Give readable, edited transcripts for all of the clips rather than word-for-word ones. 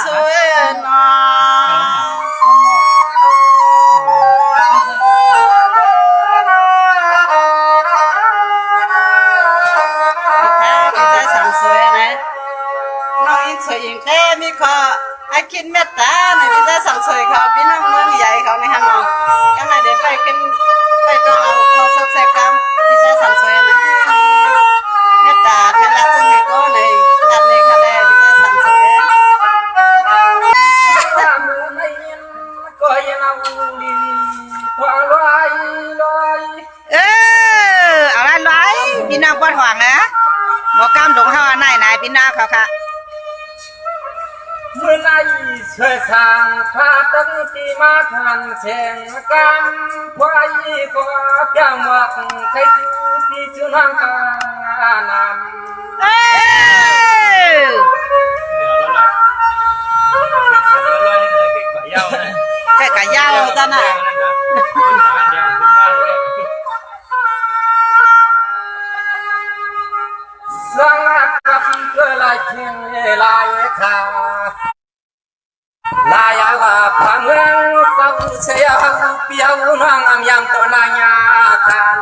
สวยนอสวยยิ่งแค่มีขอไอ้คิดเมตตาในพิธีสั่งสวยเขาพี่น้องเมืองใหญ่เขาในฮันนองก็เลยได้ไปขึ้นไปตัวเอาเขาซบแซกรรมพิธีสั่งสวยนะเมตตาแค่ละจังไงก็ในดัดในคะแนนพิธีสั่งสวยก็ยังเอาดีกว่าลอยอะไรลอยพี่น้องปวดห่วงนะหมอกล้ามดงเฮาไหนไหนพี่น้องเขาค่ะเมื่อไรเชื่อสางพาตั้งตีมาทันเชงกันไว้ก็เพียงหวังใครจูที่จุนังกานำแค่กะยาวจ้ะน่ะสังกับเกลายเชียงลายขาลายว่าพาเมืองเฝ้าเสียเปียวน้องอำยำตัวนายากัน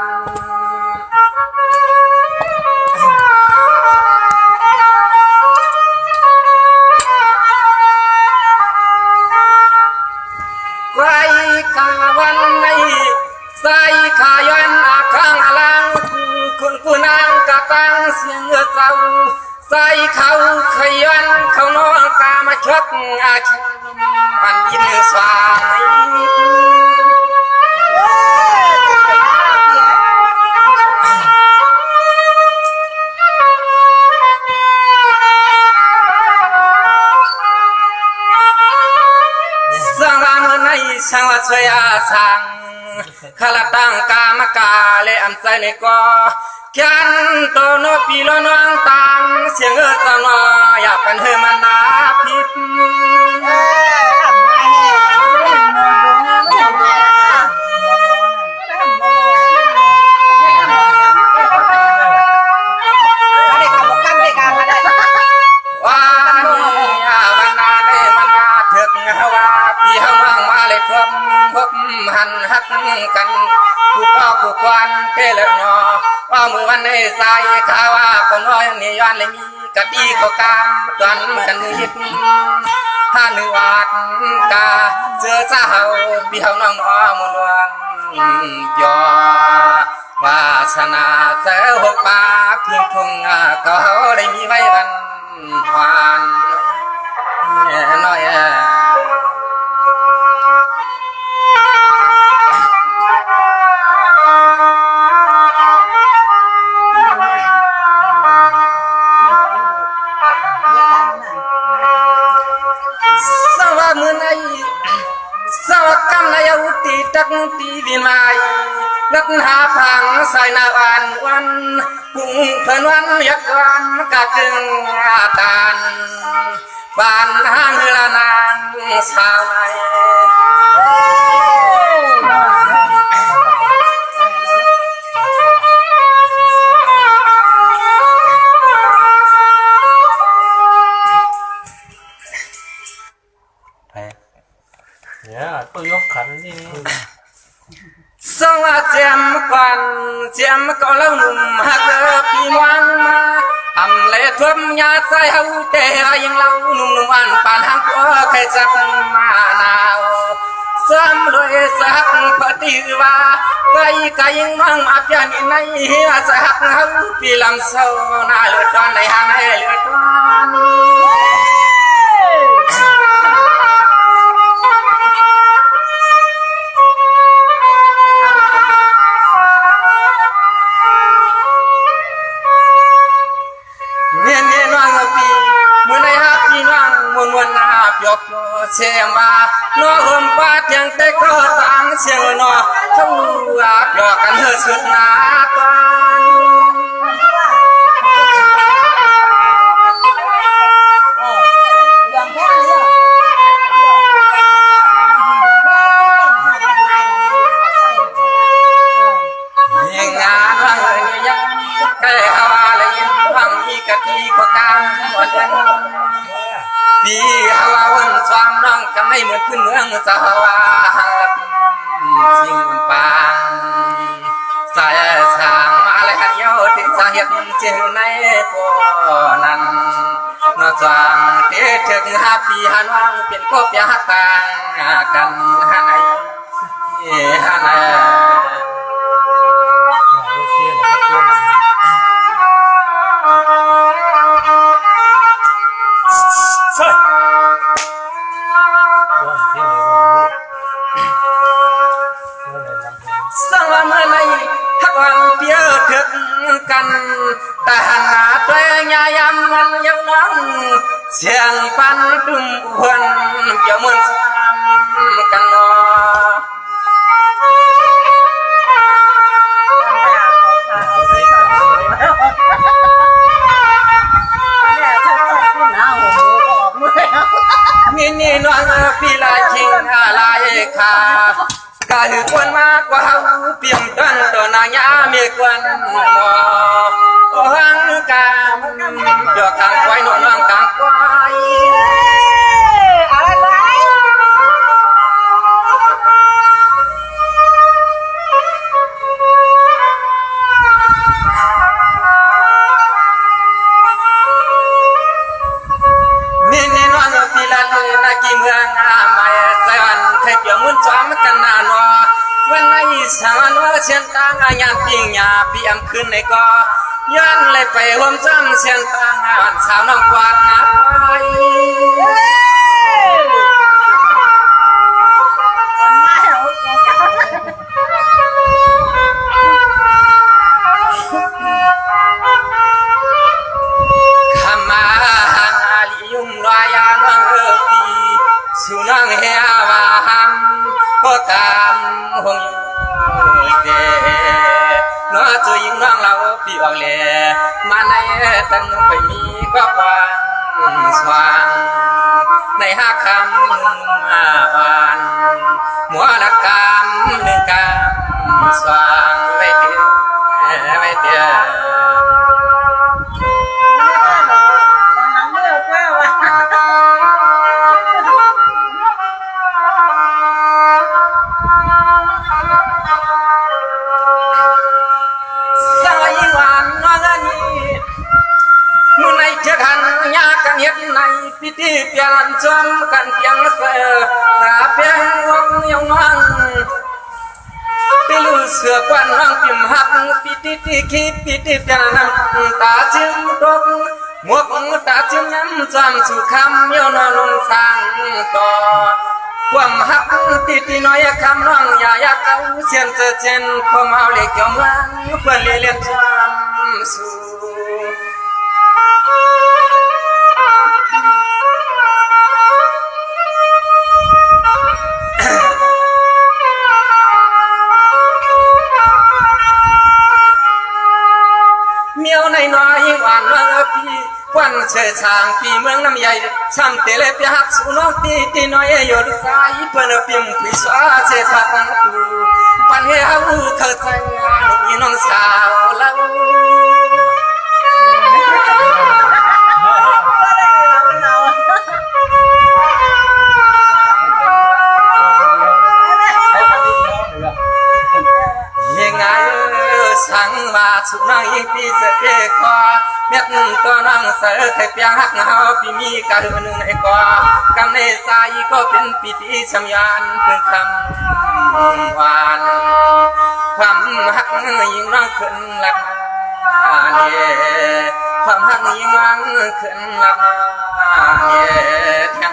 ไกลกาวันในใส่ขายันอาคังอลังคุณกูนางกะตังเสียงเศร้าใส่เขาขยันเขานอนกามาชักอาชมันยินสายสังวานในสังวาสวยอาสังขลัดตังกามกาเลอันใส่ในกอกันโตโนปีโลน้องตังเสียงตะนออยากเป็นเฮมันนาพิษหันหักกันผู้พ่อผู้ควันเตลนอว่ามือวันให้ใส่ข้าว่าคนน้อยนี่ย้อนเลยมีกะดีก็กามตอนกันยิบถ้าเนื้อวาดกาเสือเจ้าเบี้ยวน้องน้อมนวลยอวาสนาเสือหกปากเพียงทุ่งก็ได้มีไว้วันหวานน้อยตักตีวินมานัดหาพังใส่นาวันวันพุ่งเพลินวันยักวันกะจึงอาตานบานห้างเฮลานางสาวในเนี่ยตัวยกขันนี่สวัสดีควันเจียมก็เล่าหนุ่มหักปีวังมาทำเล่ทุ่มยาใส่หูเตะยังเล่าหนุ่มวันปานหักว่าใครจับมาหนาวซ้ำด้วยสักปฏิว่าไก่ไก่ยังมั่งอับยันในเฮียสักหูปีลำเศร้าหน้าเลือดตอนในหางให้เลือดตอนเสียงมาโน้มปาดยังแต่ก็ต่างเสียงนอทั้งอาบหยอกกันเธอสุดหนาตอนยังงานว่าเฮ้ยยังแก่ฮาวาเลยยังฟังอีกะทีก็กางวันปีฮาวา ในเหมือนพื้นเมืองสาวาสิ่งปางสายสางมาเลยหันเยาที่สาเหตุเจ้าในก่อนั้นนอจางเตะถึง5 ปีหันวังเป็นคบยาต่างกันหันไหนหันไหน รู้เสียหรือเปล่าใช่ว่าเสียสังว่าเมื่อในทักวันเดียวถึงกันแต่หันหน้าตัวใหญ่ยำมันยังน้องเสียงปันตุ้มควันเกี่ยวเหมือนซ้ำกันเนาะนี่น้องพี่ลายชิงลายขากะหือควนมากกว่าเปี่ยมต้นตัวนางยามีควนหมอโอ้หังกามเดือกกลางควายนอนน้องกลางควายอะไรนี่น้องพี่ลายนักกิเมืองมาสวรรค์เคยเกี่ยวมุนจอมกันนานววันไหนสานว่าเสียนตางยามปิงยาปียมขึ้นในก็ย้อนเลยไปห่วมจำเสียนตางานสาวน้องกวาดนาไปขมาหางอาลิยุมลอยาน้องปีสุนังเฮียวาหัมก็ตามหงเดน้อจะยิงน้องเราปีออกเล่มาในตั้งไปมีก็กวางสว่างใน5 คำวันมัวละกำ1 กำสว่างไว้เดียวไว้เดียวยากันเฮ็ดในพิธีเปลี่ยนจอมกันเพียงเสือหาเพียงวังยองวังไปลือเสือกวันวังปิมหักพิธีที่คิดพิธีเปลี่ยนน้ำตาจึงตกหมวกตาจึงย้ำจำสู่คำย้อนลงสร้างต่อความหักติดน้อยคำน้องอยากเอาเสียนเจอเจนพอเมาเล็กเกี่ยวมันเพื่อนเลี้ยงจำสู่เมียวในน้อยหวานเมื่อพี่ควันเชยชางปีเมืองน้ำใหญ่ช้ำเตะเล็บหักสูน้องตีน้อยอยู่ดีสายเพื่อนเปียมพิสวาเชยพักตูปันเฮาเธอใจลูกน้องสาวเล่าสังมาสุนังยิ่งปีเสด็จคอเม็ดตัวนังเสือเคยเปียงหักเฮาปีมีการหนึ่งในกอกำในสายก็เป็นพิธีชำยานเพื่อคำหวานความหักยิ่งรังขึ้นหลักเนี่ยความหักยิ่งรังขึ้นหลักเนี่ยแทง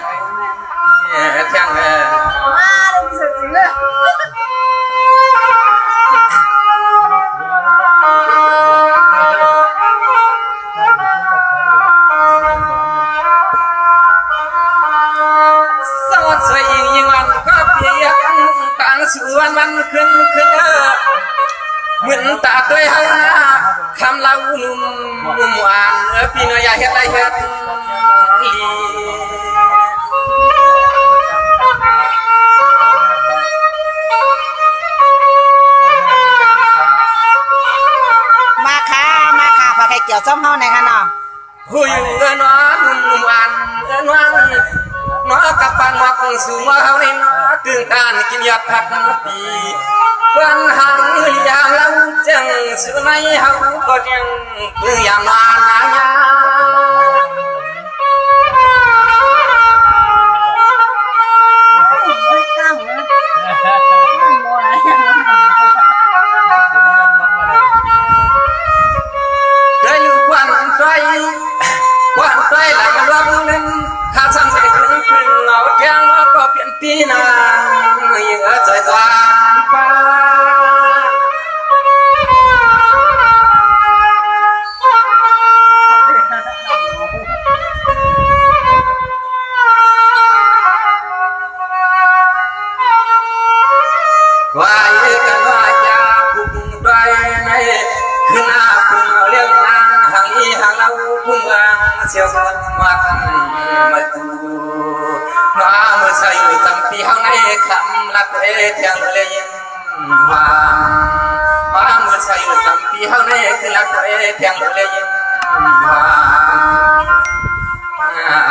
แทงส่วนมันขึ้นเหมือนตาตัวเฮานะคำเล่านุ่มหวานพี่น้อยอย่าเฮ็ดไรเฮ็ดมาค่ะพอใครเกี่ยวซ้อมเฮาไหนคะน้อง ผู้อยู่น้อนุ่มหวานน้องน้อกับปานหมอก สู่มาเฮาในนาตึงการกินยาพักปีวันหังยามเราจังสุในเฮาก็ยังเพื่อยามนานายาด้วยลูกวันใจวันใจไหลกันร้องนั้นข้าซ้ำไปครึ่งครึ่งเอาแจ้งแล้วก็เปลี่ยนปีนาเยื่อใจจานฟ้าว่าเยกันว่าจะพุ่งไปในคือหน้าพุ่งเลี้ยงนางห่างอีห่างเราพุ่งวางเสียวคนมากันมาตูมาเมื่อใส่จำปีห้างในคำลักเอเทียงเลยมาเมื่อใส่จำปีห้างในคือลักเอเทียงเลยม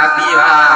าปีว่า